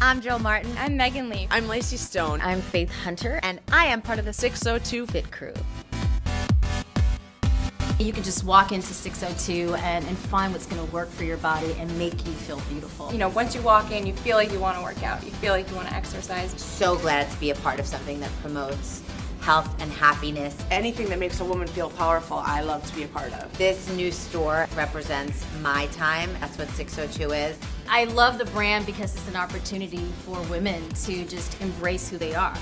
I'm Jill Martin. I'm Megan Lee. I'm Lacey Stone. I'm Faith Hunter. And I am part of the 602 Fit Crew. You can just walk into 602 and find what's going to work for your body and make you feel beautiful. You know, once you walk in, you feel like you want to work out. You feel like you want to exercise. So glad to be a part of something that promotes health and happiness. Anything that makes a woman feel powerful, I love to be a part of. This new store represents my time. That's what 602 is. I love the brand because it's an opportunity for women to just embrace who they are.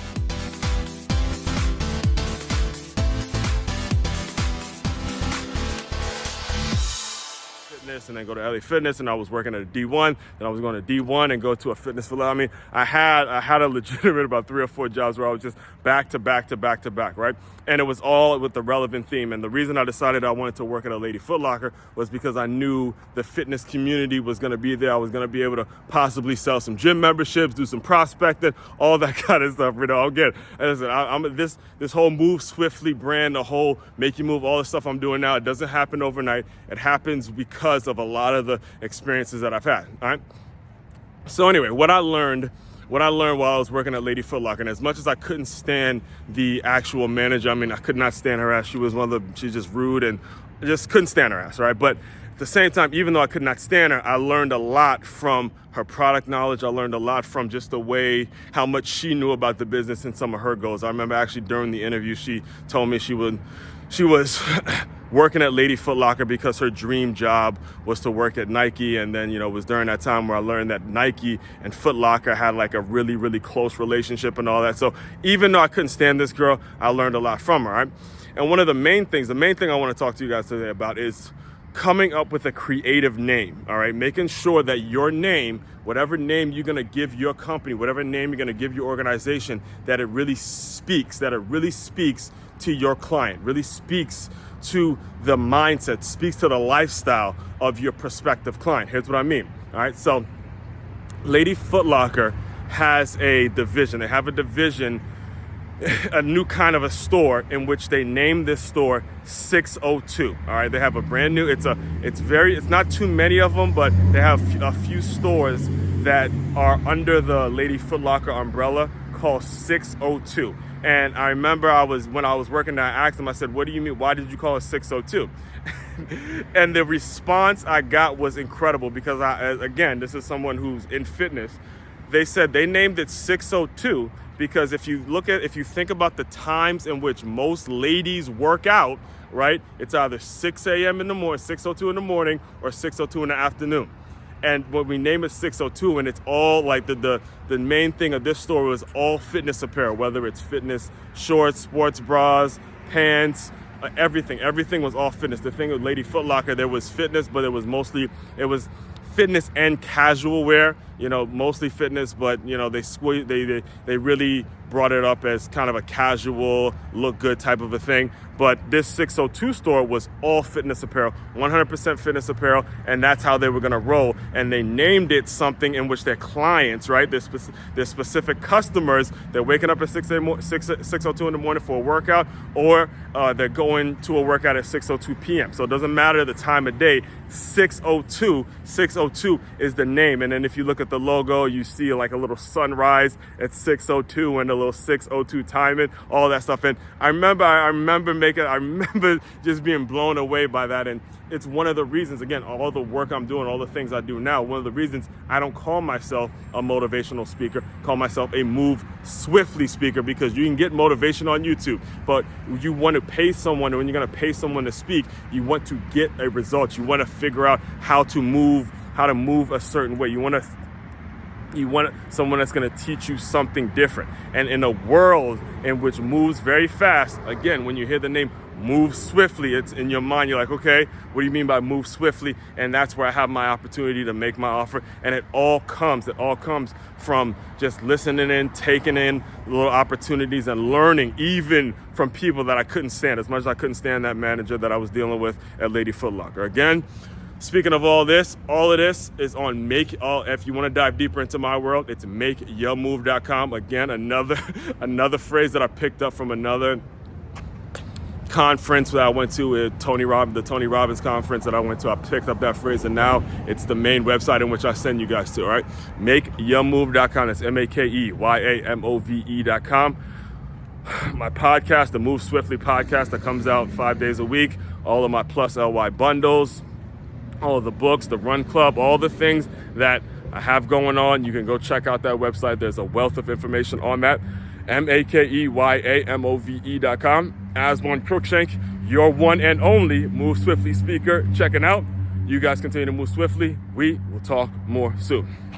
And then go to LA Fitness, and I was working at a D1. Then I was going to D1 and go to a fitness facility. I mean, I had a legitimate about 3 or 4 jobs where I was just back to back, right? And it was all with the relevant theme. And the reason I decided I wanted to work at a Lady Foot Locker was because I knew the fitness community was going to be there. I was going to be able to possibly sell some gym memberships, do some prospecting, all that kind of stuff. You know, again, I'm this whole Move Swiftly brand, the whole make you move, all the stuff I'm doing now. It doesn't happen overnight. It happens because of a lot of the experiences that I've had. All right. So anyway, what I learned while I was working at Lady Foot Locker, and as much as I couldn't stand the actual manager, I mean, I could not stand her ass. She's just rude and I just couldn't stand her ass, right? But at the same time, even though I could not stand her, I learned a lot from her product knowledge. I learned a lot from just the way, how much she knew about the business and some of her goals. I remember actually during the interview, she told me she was working at Lady Foot Locker because her dream job was to work at Nike. And then, it was during that time where I learned that Nike and Foot Locker had like a really, really close relationship and all that. So even though I couldn't stand this girl, I learned a lot from her, right? And one of the main thing I want to talk to you guys today about is coming up with a creative name, all right? Making sure that your name, whatever name you're going to give your company, whatever name you're going to give your organization, that it really speaks to your client, really speaks to the mindset, speaks to the lifestyle of your prospective client. Here's what I mean. All right. So Lady Foot Locker has a division. They have a division, a new kind of a store in which they named this store 602. All right. They have a brand new, it's not too many of them, but they have a few stores that are under the Lady Foot Locker umbrella called 602. And I remember when I was working there, I asked them, I said, what do you mean? Why did you call it 602? And the response I got was incredible because again, this is someone who's in fitness. They said they named it 602 because if you think about the times in which most ladies work out, right? It's either 6 a.m. in the morning, 6:02 in the morning, or 6:02 in the afternoon. And when we name it 602, and it's all like the main thing of this store was all fitness apparel, whether it's fitness shorts, sports bras, pants, everything was all fitness. The thing with Lady Foot Locker, there was fitness, but it was fitness and casual wear, mostly fitness, but they really brought it up as kind of a casual, look good type of a thing. But this 602 store was all fitness apparel, 100% fitness apparel, and that's how they were going to roll. And they named it something in which their clients, right, their specific customers, they're waking up at 6:02 in the morning for a workout, or they're going to a workout at 6:02 p.m. So it doesn't matter the time of day. 602 is the name. And then if you look at the logo, you see like a little sunrise at 6:02 and a little 6:02 timing, all that stuff. And I remember just being blown away by that. And it's one of the reasons, again, all the work I'm doing, all the things I do now, one of the reasons I don't call myself a motivational speaker, call myself a Move Swiftly speaker, because you can get motivation on YouTube, but you want to pay someone, and when you're going to pay someone to speak, you want to get a result. You want to figure out how to move a certain way. You want someone that's going to teach you something different. And in a world in which moves very fast, again, when you hear the name Move Swiftly, it's in your mind. You're like, okay, what do you mean by move swiftly? And that's where I have my opportunity to make my offer. And it all comes from just listening in, taking in little opportunities and learning even from people that I couldn't stand, as much as I couldn't stand that manager that I was dealing with at Lady Foot Locker. Again, speaking of all of this is on if you want to dive deeper into my world, it's makeyourmove.com. Again, another phrase that I picked up from another conference that I went to, the Tony Robbins conference that I went to, I picked up that phrase, and now it's the main website in which I send you guys to, all right? MakeYaMove.com. That's MakeYamove.com. My podcast, the Move Swiftly podcast, that comes out 5 days a week. All of my Plus LY bundles, all of the books, the Run Club, all the things that I have going on. You can go check out that website. There's a wealth of information on that. MakeYamove.com. Aswand Cruickshank, your one and only Move Swiftly speaker, checking out. You guys continue to move swiftly. We will talk more soon.